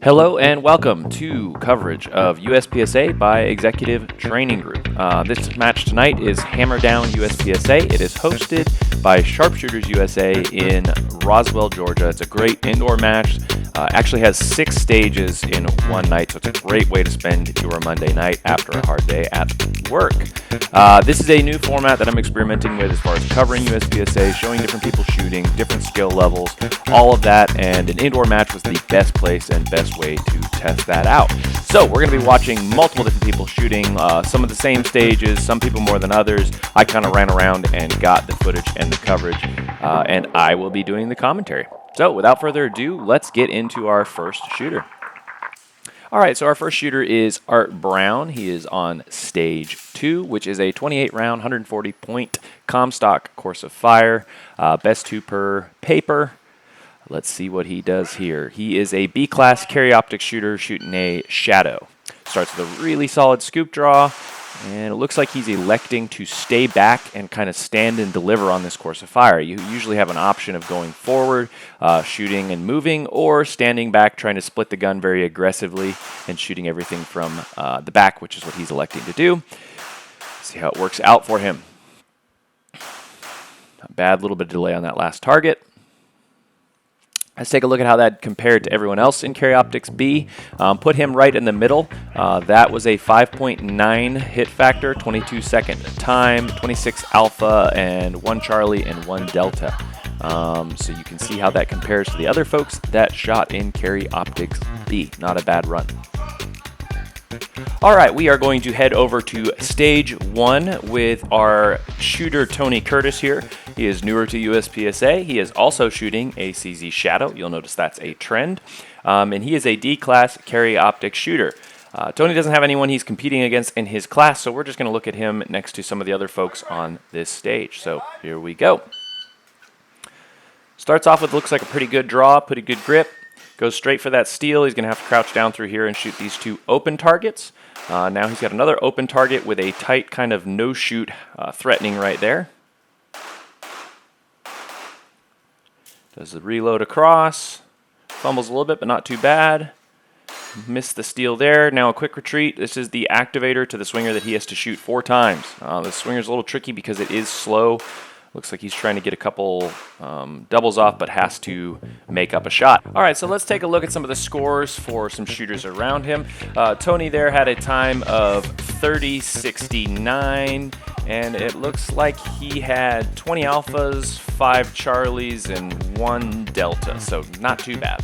Hello and welcome to coverage of USPSA by Executive Training Group. This match tonight is Hammer Down USPSA. It is hosted by Sharpshooters USA in Roswell, Georgia. It's a great indoor match. Actually has 6 stages in one night, so it's a great way to spend your Monday night after a hard day at work. This is a new format that I'm experimenting with as far as covering USPSA, showing different people shooting, different skill levels, all of that, and an indoor match was the best place and best way to test that out. So we're going to be watching multiple different people shooting some of the same stages, some people more than others. I kind of ran around and got the footage and the coverage, and I will be doing the commentary. So without further ado, let's get into our first shooter. All right, so our first shooter is Art Brown. He is on stage 2, which is a 28-round, 140-point Comstock course of fire, best 2 per paper. Let's see what he does here. He is a B-class carry optic shooter shooting a shadow. Starts with a really solid scoop draw, and it looks like he's electing to stay back and kind of stand and deliver on this course of fire. You usually have an option of going forward, shooting and moving, or standing back, trying to split the gun very aggressively and shooting everything from the back, which is what he's electing to do. See how it works out for him. Not bad, little bit of delay on that last target. Let's take a look at how that compared to everyone else in Carry Optics B. Put him right in the middle. That was a 5.9 hit factor, 22 second time, 26 alpha, and 1 Charlie and 1 Delta. So you can see how that compares to the other folks that shot in Carry Optics B. Not a bad run. All right, we are going to head over to stage 1 with our shooter Tony Curtis here. He is newer to USPSA. He is also shooting a CZ Shadow. You'll notice that's a trend. And he is a D-class carry optic shooter. Tony doesn't have anyone he's competing against in his class, so we're just going to look at him next to some of the other folks on this stage. So here we go. Starts off with looks like a pretty good draw, pretty good grip. Goes straight for that steal. He's going to have to crouch down through here and shoot these 2 open targets. Now he's got another open target with a tight kind of no-shoot threatening right there. Does the reload across. Fumbles a little bit, but not too bad. Missed the steal there. Now a quick retreat. This is the activator to the swinger that he has to shoot 4 times. The swinger's a little tricky because it is slow. Looks like he's trying to get a couple doubles off, but has to make up a shot. All right, so let's take a look at some of the scores for some shooters around him. Tony there had a time of 30.69, and it looks like he had 20 alphas, 5 Charlies, and 1 Delta, so not too bad.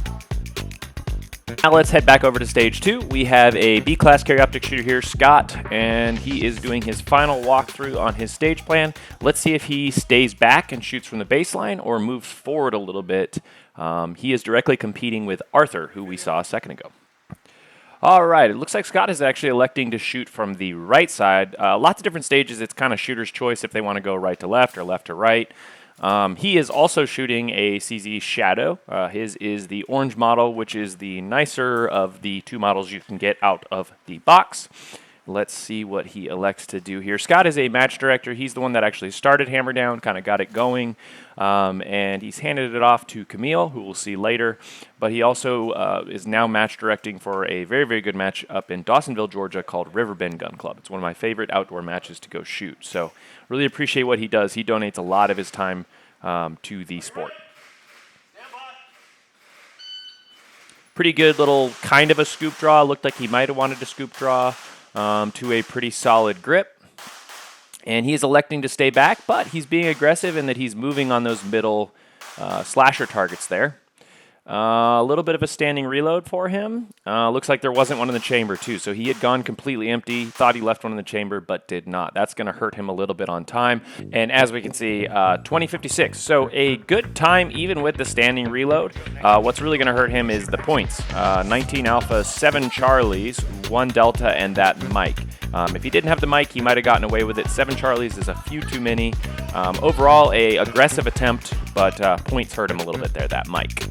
Now let's head back over to stage 2. We have a B-class carry optic shooter here, Scott, and he is doing his final walkthrough on his stage plan. Let's see if he stays back and shoots from the baseline or moves forward a little bit. He is directly competing with Arthur, who we saw a second ago. All right, it looks like Scott is actually electing to shoot from the right side. Lots of different stages. It's kind of shooter's choice if they want to go right to left or left to right. He is also shooting a CZ Shadow. His is the orange model, which is the nicer of the 2 models you can get out of the box. Let's see what he elects to do here. Scott is a match director. He's the one that actually started Hammer Down, kind of got it going, and he's handed it off to Camille, who we'll see later. But he also is now match directing for a very, very good match up in Dawsonville, Georgia called Riverbend Gun Club. It's one of my favorite outdoor matches to go shoot. So really appreciate what he does. He donates a lot of his time to the sport. Pretty good little kind of a scoop draw. Looked like he might have wanted to scoop draw to a pretty solid grip. And he is electing to stay back, but he's being aggressive in that he's moving on those middle slasher targets there. A little bit of a standing reload for him. Looks like there wasn't one in the chamber, too. So he had gone completely empty, thought he left one in the chamber, but did not. That's going to hurt him a little bit on time. And as we can see, 20.56. So a good time even with the standing reload. What's really going to hurt him is the points. 19 alpha, 7 Charlies, 1 Delta, and that mic. If he didn't have the mic, he might have gotten away with it. 7 Charlies is a few too many. Overall, a aggressive attempt, but points hurt him a little bit there, that mic.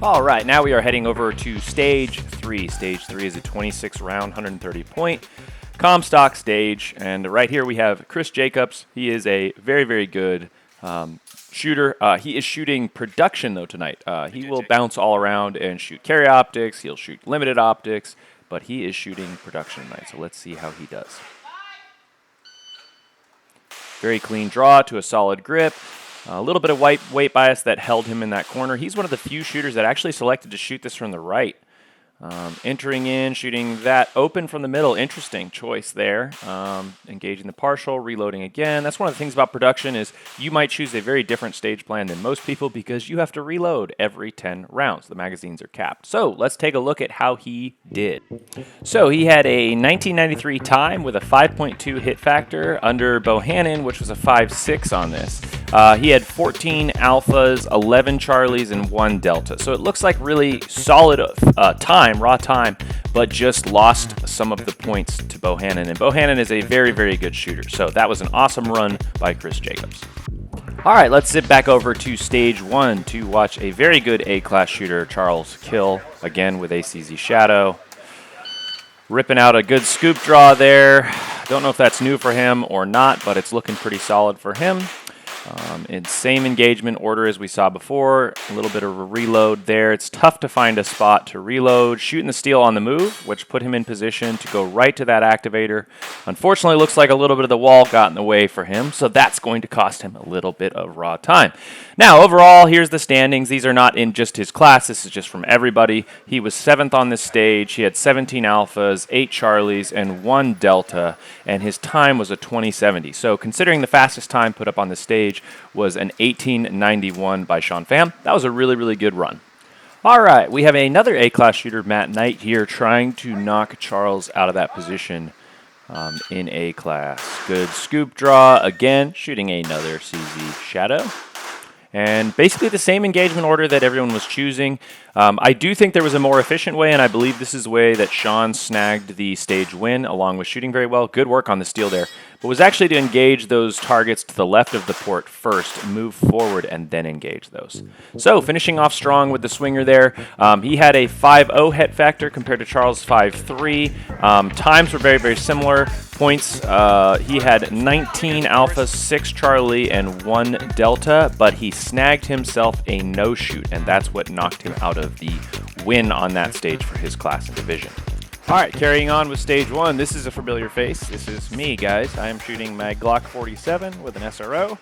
All right, now we are heading over to stage 3. Stage 3 is a 26-round, 130-point Comstock stage. And right here we have Chris Jacobs. He is a very, very good shooter. He is shooting production, though, tonight. He will bounce all around and shoot carry optics. He'll shoot limited optics, but he is shooting production tonight, so let's see how he does. Very clean draw to a solid grip. A little bit of weight bias that held him in that corner. He's one of the few shooters that actually selected to shoot this from the right. Entering in, shooting that open from the middle. Interesting choice there. Engaging the partial, reloading again. That's one of the things about production is you might choose a very different stage plan than most people because you have to reload every 10 rounds. The magazines are capped. So let's take a look at how he did. So he had a 1993 time with a 5.2 hit factor under Bohannon, which was a 5.6 on this. He had 14 alphas, 11 charlies, and 1 delta. So it looks like really solid raw time, but just lost some of the points to Bohannon. And Bohannon is a very, very good shooter. So that was an awesome run by Chris Jacobs. All right, let's zip back over to stage 1 to watch a very good A-class shooter, Charles Kill, again with ACZ Shadow. Ripping out a good scoop draw there. Don't know if that's new for him or not, but it's looking pretty solid for him. In same engagement order as we saw before, a little bit of a reload there. It's tough to find a spot to reload. Shooting the steal on the move, which put him in position to go right to that activator. Unfortunately, looks like a little bit of the wall got in the way for him, so that's going to cost him a little bit of raw time. Now, overall, here's the standings. These are not in just his class. This is just from everybody. He was 7th on this stage. He had 17 alphas, 8 charlies, and 1 delta, and his time was a 2070. So considering the fastest time put up on the stage was an 1891 by Sean Pham, that was a really, really good run. All right, we have another A-class shooter, Matt Knight, here trying to knock Charles out of that position in A-class. Good scoop draw, again, shooting another CZ Shadow. And basically the same engagement order that everyone was choosing. I do think there was a more efficient way, and I believe this is the way that Sean snagged the stage win, along with shooting very well. Good work on the steal there. But was actually to engage those targets to the left of the port first, move forward, and then engage those. So finishing off strong with the swinger there. He had a 5.0 het factor compared to Charles' 5.3. Times were very, very similar. Points, he had 19 alpha, 6 Charlie, and 1 delta, but he snagged himself a no-shoot, and that's what knocked him out of the win on that stage for his class and division. All right, carrying on with stage 1. This is a familiar face. This is me, guys. I am shooting my Glock 47 with an SRO.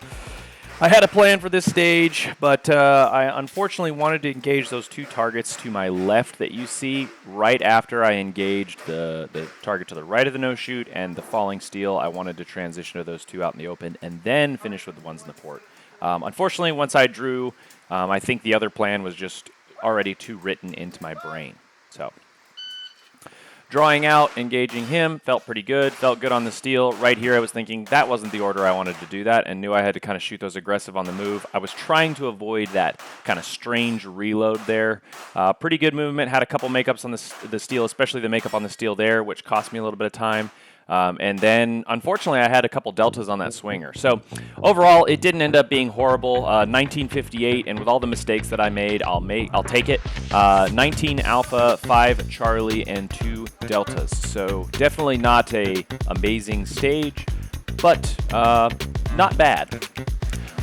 I had a plan for this stage, but I unfortunately wanted to engage those 2 targets to my left that you see right after I engaged the target to the right of the no-shoot and the falling steel. I wanted to transition to those 2 out in the open and then finish with the ones in the port. Unfortunately, once I drew, I think the other plan was just already too written into my brain. So drawing out, engaging him, felt pretty good, felt good on the steal. Right here I was thinking that wasn't the order I wanted to do that and knew I had to kind of shoot those aggressive on the move. I was trying to avoid that kind of strange reload there. Pretty good movement, had a couple makeups on the steal, especially the makeup on the steal there, which cost me a little bit of time. And then, unfortunately, I had a couple deltas on that swinger. So, overall, it didn't end up being horrible. 1958, and with all the mistakes that I made, I'll take it. 19 alpha, 5 Charlie, and 2 deltas. So, definitely not a amazing stage, but not bad.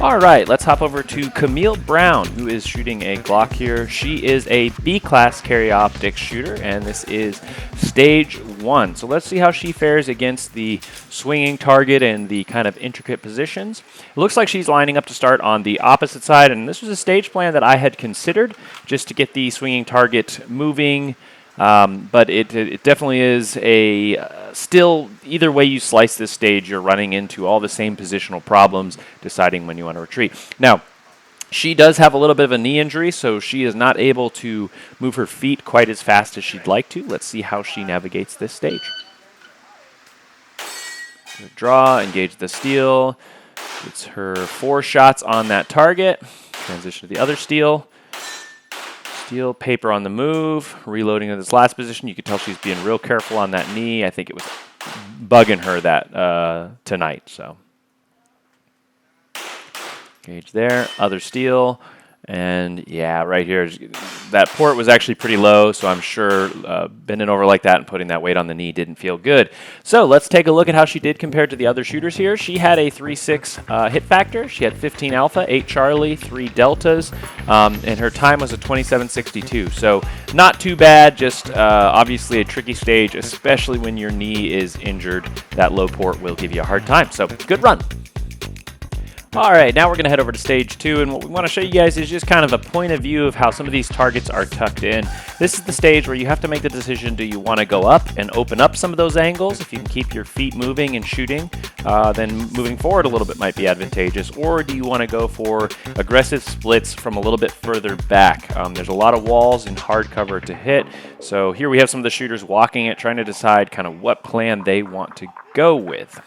All right, let's hop over to Camille Brown, who is shooting a Glock here. She is a B-class carry optics shooter, and this is stage 1. So let's see how she fares against the swinging target and the kind of intricate positions. It looks like she's lining up to start on the opposite side, and this was a stage plan that I had considered just to get the swinging target moving. But it definitely is still, either way you slice this stage, you're running into all the same positional problems, deciding when you want to retreat. Now, she does have a little bit of a knee injury, so she is not able to move her feet quite as fast as she'd like to. Let's see how she navigates this stage. Draw, engage the steal. It's her 4 shots on that target. Transition to the other steal. Steal, paper on the move, reloading to this last position. You could tell she's being real careful on that knee. I think it was bugging her that tonight. So, engage there, other steal, And yeah, right here, that port was actually pretty low, so I'm sure bending over like that and putting that weight on the knee didn't feel good. So let's take a look at how she did compared to the other shooters here. She had a 3.6 hit factor. She had 15 alpha, 8 Charlie, 3 deltas, and her time was a 27.62. So not too bad, just obviously a tricky stage, especially when your knee is injured. That low port will give you a hard time. So good run. All right, now we're going to head over to stage 2, and what we want to show you guys is just kind of a point of view of how some of these targets are tucked in. This is the stage where you have to make the decision, do you want to go up and open up some of those angles? If you can keep your feet moving and shooting, then moving forward a little bit might be advantageous. Or do you want to go for aggressive splits from a little bit further back? There's a lot of walls and hard cover to hit, so here we have some of the shooters walking it, trying to decide kind of what plan they want to go with.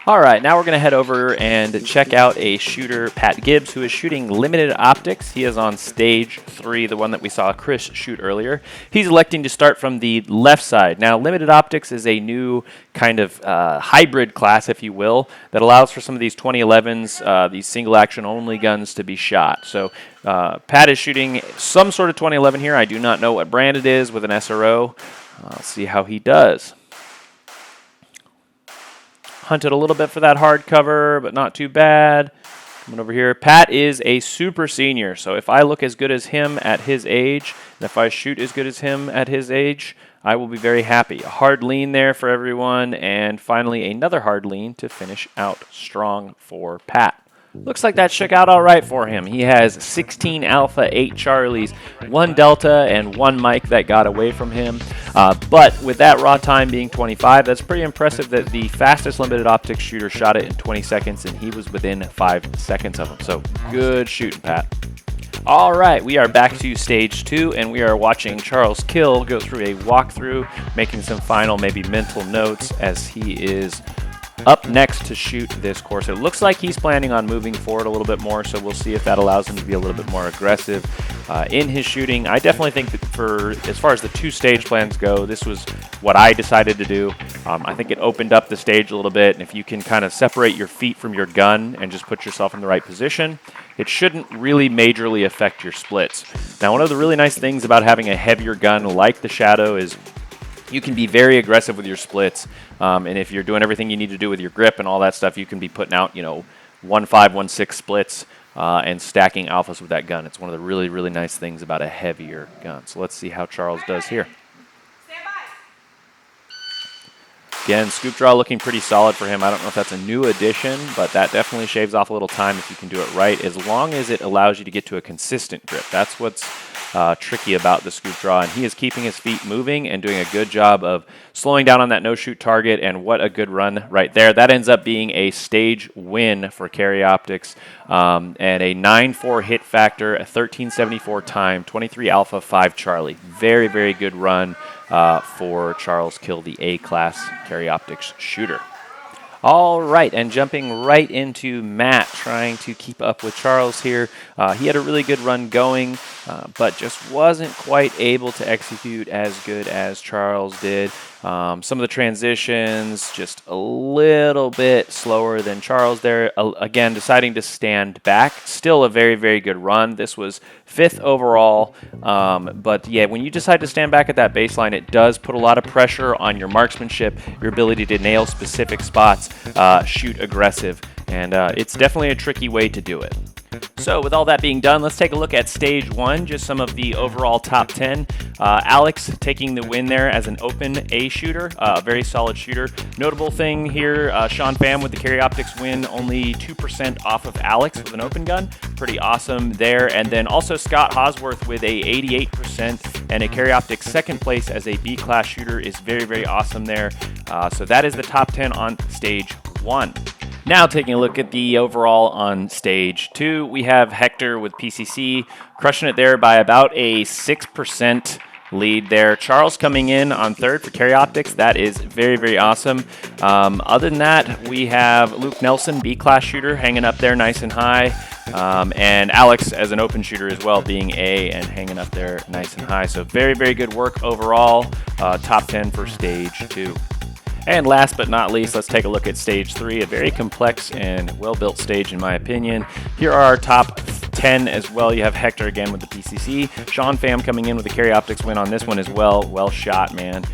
All right, now we're going to head over and check out a shooter, Pat Gibbs, who is shooting limited optics. He is on stage 3, the one that we saw Chris shoot earlier. He's electing to start from the left side. Now, limited optics is a new kind of hybrid class, if you will, that allows for some of these 2011s, these single action only guns to be shot. So Pat is shooting some sort of 2011 here. I do not know what brand it is with an SRO. Let's see how he does. Hunted a little bit for that hard cover, but not too bad. Coming over here. Pat is a super senior, so if I look as good as him at his age, and if I shoot as good as him at his age, I will be very happy. A hard lean there for everyone, and finally another hard lean to finish out strong for Pat. Looks like that shook out all right for him. He has 16 alpha, 8 Charlies, 1 delta, and 1 Mike that got away from him. But with that raw time being 25, that's pretty impressive that the fastest limited optics shooter shot it in 20 seconds, and he was within 5 seconds of him. So good shooting, Pat. All right, we are back to stage 2, and we are watching Charles Kill go through a walkthrough, making some final maybe mental notes as he is up next to shoot this course. It looks like he's planning on moving forward a little bit more, so we'll see if that allows him to be a little bit more aggressive in his shooting. I definitely think that for as far as the 2 stage plans go, this was what I decided to do. I think it opened up the stage a little bit, and if you can kind of separate your feet from your gun and just put yourself in the right position, it shouldn't really majorly affect your splits. Now, one of the really nice things about having a heavier gun like the Shadow is you can be very aggressive with your splits, and if you're doing everything you need to do with your grip and all that stuff, you can be putting out, 1.5, 1.6 splits and stacking alphas with that gun. It's one of the really, really nice things about a heavier gun. So let's see how Charles does here. Again, scoop draw looking pretty solid for him. I don't know if that's a new addition, but that definitely shaves off a little time if you can do it right, as long as it allows you to get to a consistent grip. That's what's tricky about the scoop draw, and he is keeping his feet moving and doing a good job of slowing down on that no-shoot target, and what a good run right there. That ends up being a stage win for Carry Optics, and a 9.4 hit factor, a 13.74 time, 23 alpha, 5 Charlie. Very, very good run for Charles Kill, the A-class Carry Optics shooter. All right, and jumping right into Matt, trying to keep up with Charles here. He had a really good run going, but just wasn't quite able to execute as good as Charles did. Some of the transitions just a little bit slower than Charles there. Again, deciding to stand back. Still a very, very good run. This was 5th overall, but yeah, when you decide to stand back at that baseline, it does put a lot of pressure on your marksmanship, your ability to nail specific spots, shoot aggressive, and it's definitely a tricky way to do it. So with all that being done, let's take a look at stage 1, just some of the overall top 10. Alex taking the win there as an open A shooter, very solid shooter. Notable thing here, Sean Pham with the Carry Optics win, only 2% off of Alex with an open gun. Pretty awesome there. And then also Scott Hosworth with a 88% and a Carry Optics second place as a B-class shooter is very, very awesome there. So that is the top 10 on stage 1. Now taking a look at the overall on stage 2, we have Hector with PCC crushing it there by about a 6% lead there. Charles coming in on 3rd for Carry Optics. That is very, very awesome. Other than that, we have Luke Nelson, B-class shooter, hanging up there nice and high. And Alex as an open shooter as well, being A and hanging up there nice and high. So very, very good work overall. Top 10 for stage 2. And last but not least, let's take a look at stage 3, a very complex and well-built stage in my opinion. Here are our top 10 as well, you have Hector again with the PCC. Sean Pham coming in with the Carry Optics win on this one as well. Well shot, man.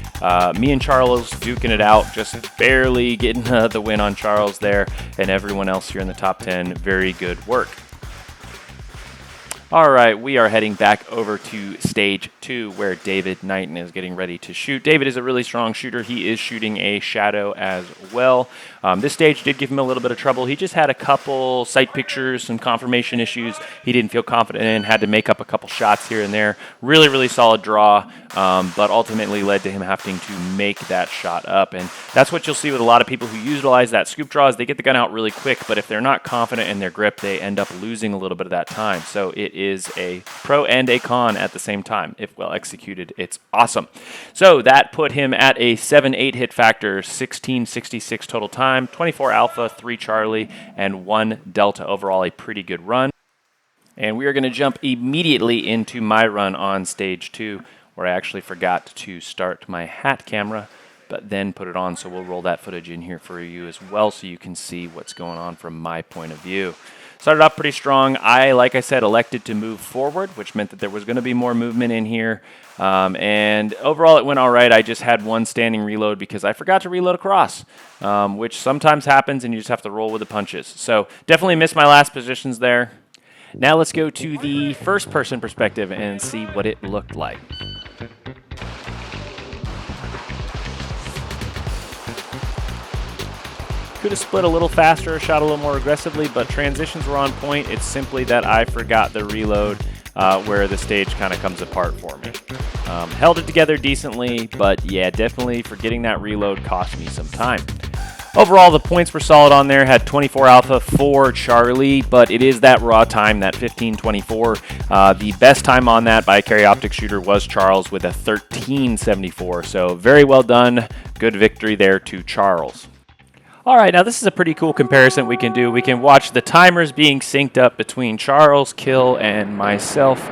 Me and Charles duking it out, just barely getting the win on Charles there, and everyone else here in the top 10, very good work. All right, we are heading back over to stage 2 where David Knighton is getting ready to shoot. David is a really strong shooter. He is shooting a shadow as well. This stage did give him a little bit of trouble. He just had a couple sight pictures, some confirmation issues he didn't feel confident in, had to make up a couple shots here and there. Really, really solid draw, but ultimately led to him having to make that shot up. And that's what you'll see with a lot of people who utilize that scoop draw is they get the gun out really quick, but if they're not confident in their grip, they end up losing a little bit of that time. So it is a pro and a con at the same time. If well executed, it's awesome. So that put him at a 7-8 hit factor, 1666 total time, 24 alpha, 3 Charlie, and 1 delta. Overall, a pretty good run. And we are going to jump immediately into my run on stage 2, where I actually forgot to start my hat camera, but then put it on. So we'll roll that footage in here for you as well so you can see what's going on from my point of view. Started off pretty strong. Like I said, elected to move forward, which meant that there was going to be more movement in here. And overall, it went all right. I just had one standing reload because I forgot to reload across, which sometimes happens, and you just have to roll with the punches. So definitely missed my last positions there. Now let's go to the first-person perspective and see what it looked like. Could have split a little faster, shot a little more aggressively, but transitions were on point. It's simply that I forgot the reload where the stage kind of comes apart for me. Held it together decently, but yeah, definitely forgetting that reload cost me some time. Overall, the points were solid on there. Had 24 alpha, 4 Charlie, but it is that raw time, that 15:24. The best time on that by a Carry Optics shooter was Charles with a 13:74. So very well done. Good victory there to Charles. All right, now this is a pretty cool comparison we can do. We can watch the timers being synced up between Charles, Kill, and myself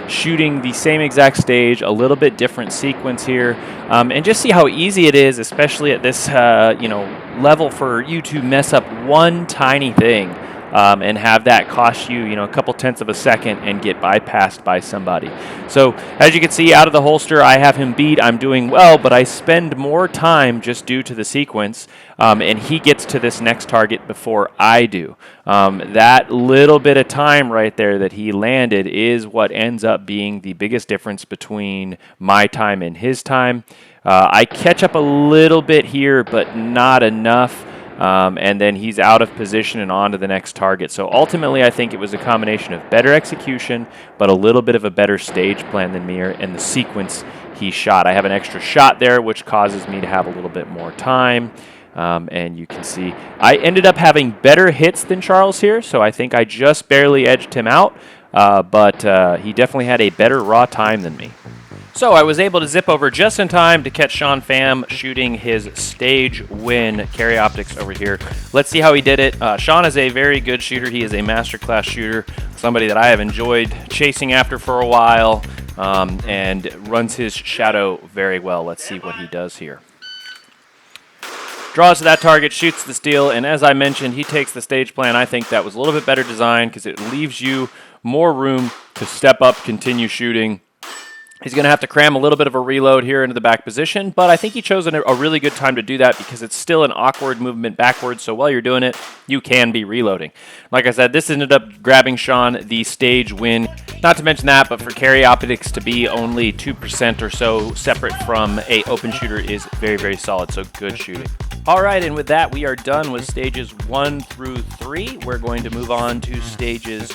shooting the same exact stage, a little bit different sequence here, and just see how easy it is, especially at this level, for you to mess up one tiny thing and have that cost you, a couple tenths of a second and get bypassed by somebody. So as you can see out of the holster, I have him beat. I'm doing well, but I spend more time just due to the sequence, and he gets to this next target before I do. That little bit of time right there that he landed is what ends up being the biggest difference between my time and his time. I catch up a little bit here, but not enough. And then he's out of position and on to the next target. So ultimately, I think it was a combination of better execution, but a little bit of a better stage plan than me and the sequence he shot. I have an extra shot there, which causes me to have a little bit more time. And you can see I ended up having better hits than Charles here, so I think I just barely edged him out, but he definitely had a better raw time than me. So I was able to zip over just in time to catch Sean Pham shooting his stage win Carry Optics over here. Let's see how he did it. Sean is a very good shooter. He is a masterclass shooter, somebody that I have enjoyed chasing after for a while, and runs his shadow very well. Let's see what he does here. Draws to that target, shoots the steal, and as I mentioned, he takes the stage plan. I think that was a little bit better designed because it leaves you more room to step up, continue shooting. He's going to have to cram a little bit of a reload here into the back position, but I think he chose a really good time to do that because it's still an awkward movement backwards, so while you're doing it, you can be reloading. Like I said, this ended up grabbing Sean the stage win. Not to mention that, but for Carry Optics to be only 2% or so separate from a open shooter is very, very solid, so good shooting. All right, and with that, we are done with stages 1 through 3. We're going to move on to stages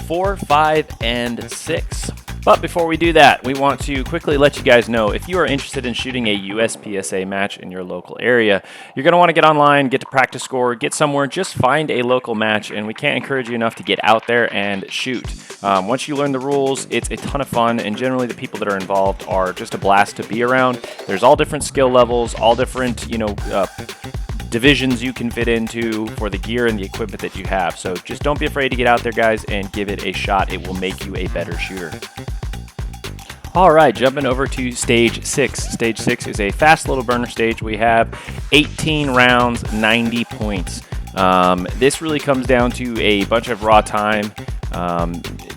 4, 5, and 6. But before we do that, we want to quickly let you guys know if you are interested in shooting a USPSA match in your local area, you're going to want to get online, get to practice score, get somewhere, just find a local match, and we can't encourage you enough to get out there and shoot. Once you learn the rules, it's a ton of fun, and generally the people that are involved are just a blast to be around. There's all different skill levels, all different, divisions you can fit into for the gear and the equipment that you have. So just don't be afraid to get out there, guys, and give it a shot. It will make you a better shooter. All right, jumping over to stage 6. Stage 6 is a fast little burner stage. We have 18 rounds, 90 points. This really comes down to a bunch of raw time.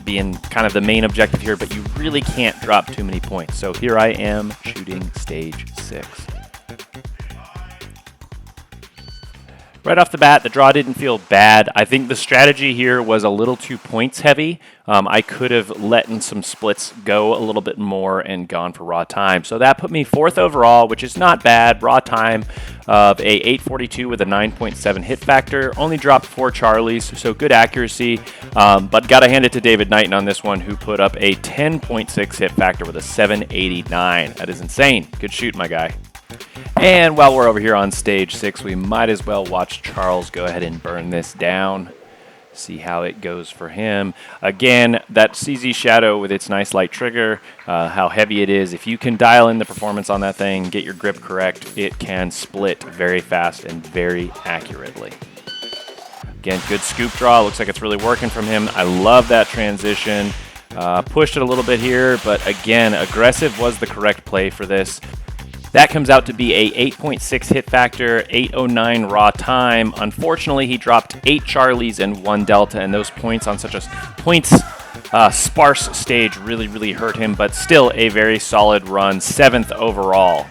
being kind of the main objective here, but you really can't drop too many points. So here I am shooting stage 6. Right off the bat, the draw didn't feel bad. I think the strategy here was a little too points heavy. I could have let in some splits go a little bit more and gone for raw time. So that put me 4th overall, which is not bad. Raw time of a 842 with a 9.7 hit factor. Only dropped 4 Charlies, so good accuracy. But got to hand it to David Knighton on this one, who put up a 10.6 hit factor with a 789. That is insane. Good shoot, my guy. And while we're over here on stage 6, we might as well watch Charles go ahead and burn this down. See how it goes for him. Again, that CZ Shadow with its nice light trigger, how heavy it is. If you can dial in the performance on that thing, get your grip correct, it can split very fast and very accurately. Again, good scoop draw. Looks like it's really working from him. I love that transition. Pushed it a little bit here, but again, aggressive was the correct play for this. That comes out to be a 8.6 hit factor, 809 raw time. Unfortunately, he dropped 8 Charlies and 1 Delta, and those points on such a sparse stage really hurt him, but still a very solid run, 7th overall.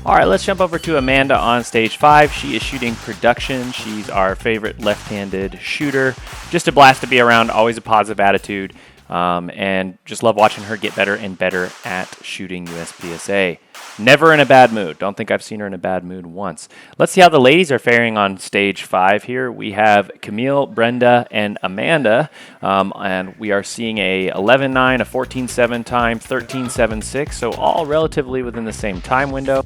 All right, let's jump over to Amanda on stage 5. She is shooting production. She's our favorite left-handed shooter. Just a blast to be around, always a positive attitude, and just love watching her get better and better at shooting USPSA. Never in a bad mood. Don't think I've seen her in a bad mood once. Let's see how the ladies are faring on stage 5 here. We have Camille, Brenda, and Amanda, and we are seeing a 11.9, a 14.7 time, 13.76, so all relatively within the same time window.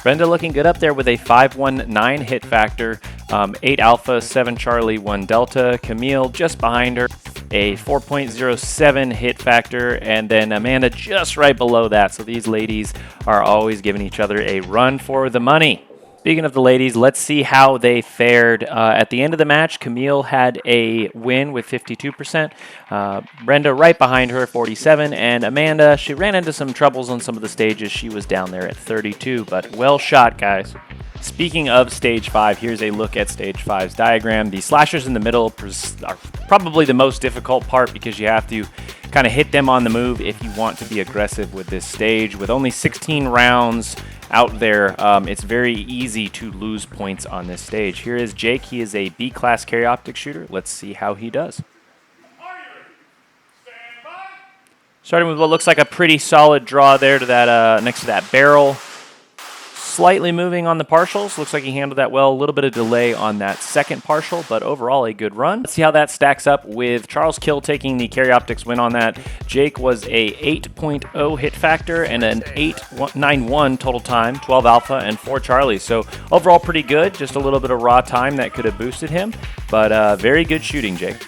Brenda looking good up there with a 519 hit factor, 8 Alpha, 7 Charlie, 1 Delta. Camille just behind her, a 4.07 hit factor, and then Amanda just right below that. So these ladies are always giving each other a run for the money. Speaking of the ladies, let's see how they fared. At the end of the match, Camille had a win with 52%. Brenda right behind her, 47%. And Amanda, she ran into some troubles on some of the stages. She was down there at 32%, but well shot, guys. Speaking of stage 5, here's a look at stage 5's diagram. The slashers in the middle are probably the most difficult part because you have to kind of hit them on the move if you want to be aggressive with this stage. With only 16 rounds out there, it's very easy to lose points on this stage. Here is Jake. He is a B-class carry optic shooter. Let's see how he does. Starting with what looks like a pretty solid draw there to that next to that barrel. Slightly moving on the partials. Looks like he handled that well. A little bit of delay on that second partial, but overall a good run. Let's see how that stacks up with Charles Kill taking the carry optics win on that. Jake was a 8.0 hit factor and an 891 total time, 12 Alpha and 4 Charlie. So overall pretty good. Just a little bit of raw time that could have boosted him, but very good shooting, Jake.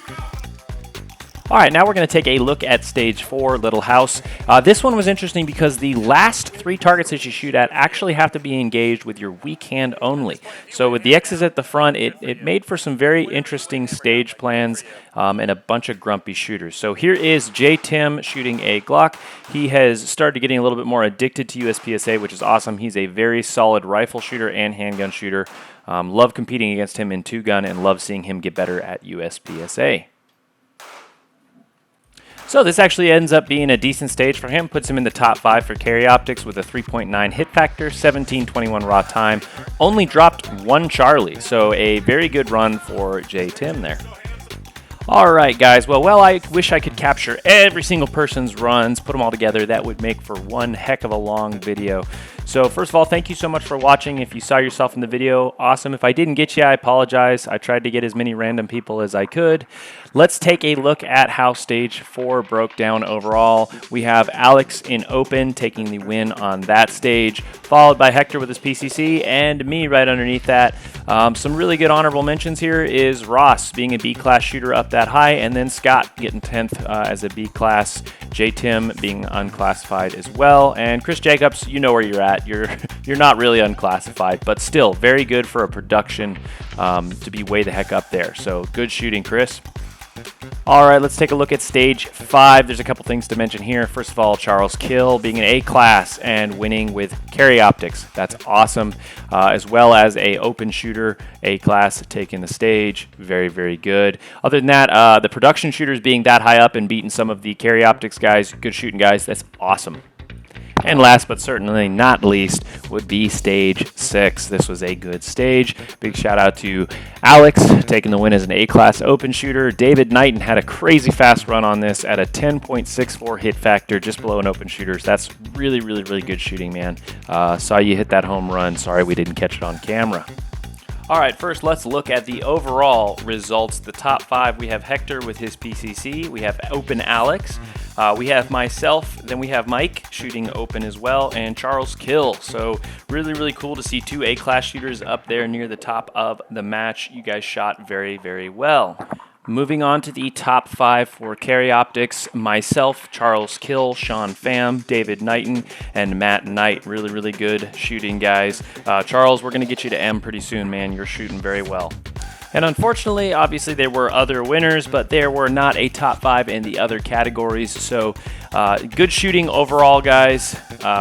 All right, now we're going to take a look at stage 4, Little House. This one was interesting because the last 3 targets that you shoot at actually have to be engaged with your weak hand only. So with the X's at the front, it made for some very interesting stage plans and a bunch of grumpy shooters. So here is J. Tim shooting a Glock. He has started getting a little bit more addicted to USPSA, which is awesome. He's a very solid rifle shooter and handgun shooter. Love competing against him in 2-gun and love seeing him get better at USPSA. So this actually ends up being a decent stage for him, puts him in the top 5 for carry optics with a 3.9 hit factor, 1721 raw time, only dropped 1 Charlie, so a very good run for J. Tim there. All right, guys. Well, I wish I could capture every single person's runs, put them all together. That would make for one heck of a long video. So first of all, thank you so much for watching. If you saw yourself in the video, awesome. If I didn't get you, I apologize. I tried to get as many random people as I could. Let's take a look at how stage 4 broke down overall. We have Alex in open taking the win on that stage, followed by Hector with his PCC, and me right underneath that. Some really good honorable mentions here is Ross being a B-class shooter up that high, and then Scott getting 10th as a B-class, J. Tim being unclassified as well, and Chris Jacobs, you know where you're at. You're not really unclassified, but still very good for a production to be way the heck up there. So good shooting, Chris. All right, let's take a look at stage 5. There's a couple things to mention here. First of all, Charles Kill being an A-class and winning with carry optics. That's awesome. As well as a open shooter, A-class taking the stage. Very, very good. Other than that, the production shooters being that high up and beating some of the carry optics guys, good shooting guys, that's awesome. And last but certainly not least would be stage 6. This was a good stage. Big shout out to Alex taking the win as an A-class open shooter. David Knighton had a crazy fast run on this at a 10.64 hit factor, just below an open shooter's. That's really, really, really good shooting, man. Saw you hit that home run. Sorry we didn't catch it on camera. All right, first let's look at the overall results. The top 5, we have Hector with his PCC. We have open Alex. We have myself, then we have Mike shooting open as well, and Charles Kill. So really, really cool to see 2 A-class shooters up there near the top of the match. You guys shot very, very well. Moving on to the top 5 for carry optics, myself, Charles Kill, Sean Pham, David Knighton, and Matt Knight. Really, really good shooting, guys. Charles, we're going to get you to M pretty soon, man. You're shooting very well. And unfortunately, obviously, there were other winners, but there were not a top 5 in the other categories. So good shooting overall, guys.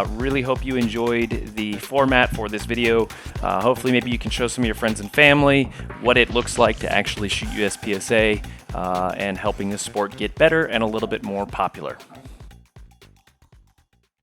Really hope you enjoyed the format for this video. Hopefully, maybe you can show some of your friends and family what it looks like to actually shoot USPSA and helping the sport get better and a little bit more popular.